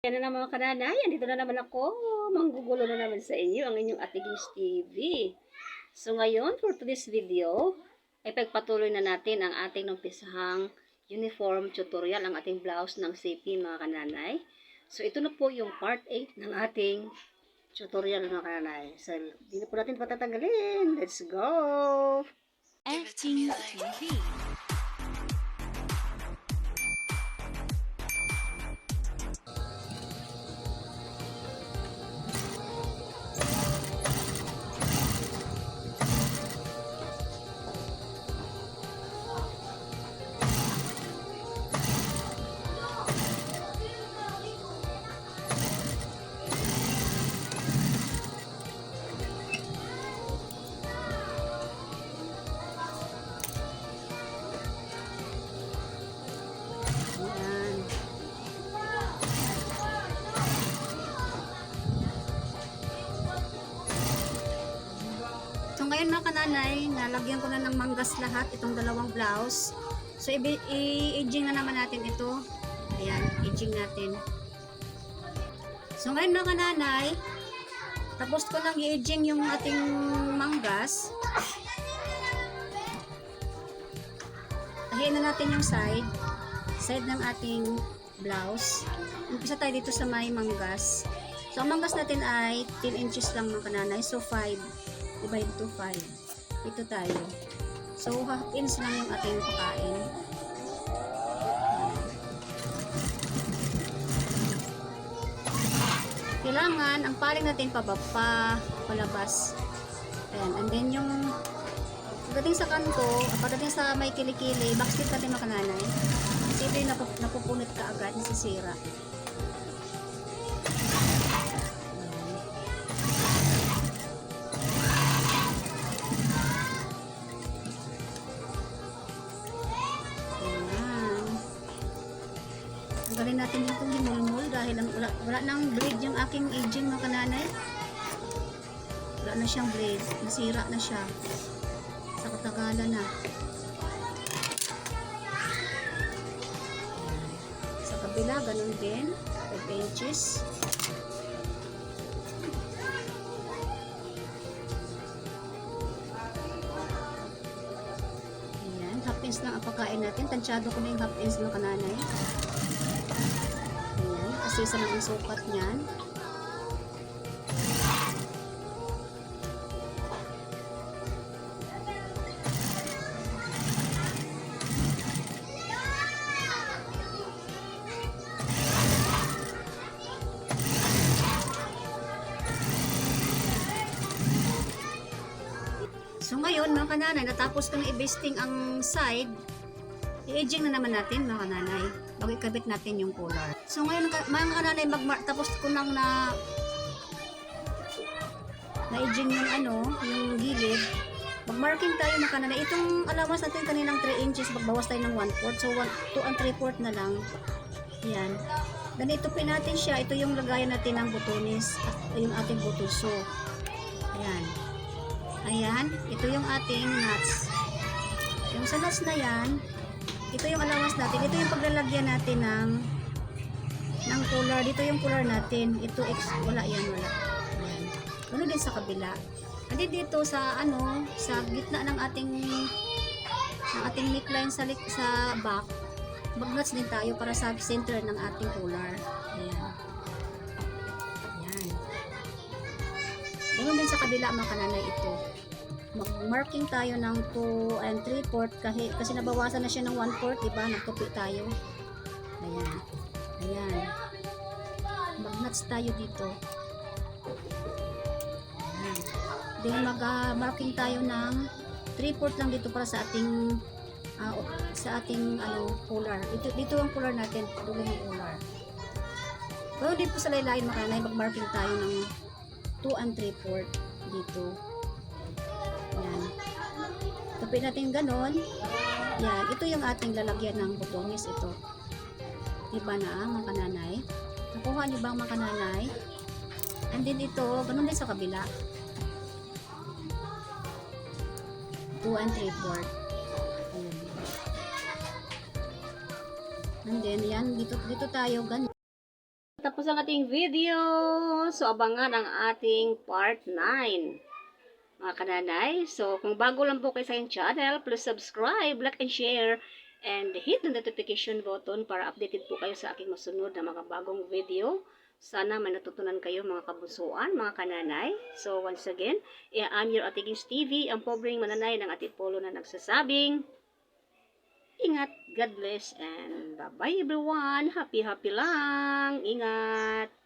Yan na naman mga kananay, andito na naman ako. Manggugulo na naman sa inyo ang inyong Ate Gish TV. So ngayon, for today's video, ay pagpatuloy na natin ang ating numpisahang uniform tutorial, ang ating blouse ng CP mga kananay. So ito na po yung part 8 ng ating tutorial mga kananay. So hindi na po natin patatagalin. Let's go! FT TV. So ngayon mga kananay, nalagyan ko na ng manggas lahat itong dalawang blouse. So i-edging na naman natin ito. Ayan, edging natin. So ngayon mga kananay, tapos ko lang i-edging yung ating manggas. Tahiin na natin yung side ng ating blouse. Umpisa tayo dito sa may manggas. So ang manggas natin ay 10 inches lang mga kananay. So 5 divide to 5. Ito tayo. So half inch lang yung ating pakain. Kailangan ang paring natin palabas. Ayan. And then yung pagdating sa kanto, pagdating sa may kilikili, backstitch natin mga kananay. Kasi ito yung napupunit ka agad, nasisira. Tanggalin natin itong limulmul dahil wala nang blade yung aking edging mga kananay. Wala na siyang blade. Nasira na siya. Sa katagalan na. Sa kabila, ganun din. 5 inches. Ayan. Half inch lang ang pagkain natin. Tansyado ko na yung half inch mga kananay. Kasi isa lang ang sukat niyan. So ngayon mga kananay, natapos kong i-basting ang side, i-edging na naman natin mga kananay bago ikabit natin yung collar. So ngayon mga kananay, tapos ko lang na-edging yung yung gilid. Mag-marking tayo mga kananay. Itong allowance natin kaninang 3 inches, magbawas tayo ng 1/4. So 2 and 3/4 na lang. Yan. Ganito pin natin siya. Ito yung lagayan natin ng butones at yung ating butulso. Ayan. Ayan. Ito yung ating nuts. Yung sa nuts na yan, ito yung allowance natin. Ito yung paglalagyan natin ng collar. Dito yung collar natin. Ito, wala yan, wala. Ayan. Ano din sa kabila. Hindi dito sa, sa gitna ng ating neckline sa back. Mag-nuts din tayo para sa center ng ating collar. Ayan. Ayan. Ganun din sa kabila mga kananay ito. Mag-marking tayo ng 2 and 3/4 kasi nabawasan na siya ng 1/4, diba? Nagtupi tayo. Ayan. Ayan. Mag-nuts tayo dito. Ayan. Then mag-marking tayo ng 3/4 lang dito para sa ating collar. Dito ang collar natin. Dulo yung collar. Pero dito sa laylayin mga kanay, mag-marking tayo ng 2 and 3/4 dito. Yan. Tapin natin ganon. Yan. Ito yung ating lalagyan ng butones. Ito. Diba na mga kananay? Nakuha nyo ba mga kananay? And then ito, ganon din sa kabila. 2 and 3/4. And then yan, dito tayo ganun. Tapos ang ating video. So, abangan ang ating part 9. Mga kananay. So, kung bago lang po kayo sa aking channel, please subscribe, like, and share, and hit the notification button para updated po kayo sa aking masunod na mga bagong video. Sana may natutunan kayo mga kabusuan, mga kananay. So, once again, I'm your Ate Gins TV, ang pobreng mananay ng Ate Polo na nagsasabing, ingat, God bless, and bye-bye everyone. Happy lang. Ingat.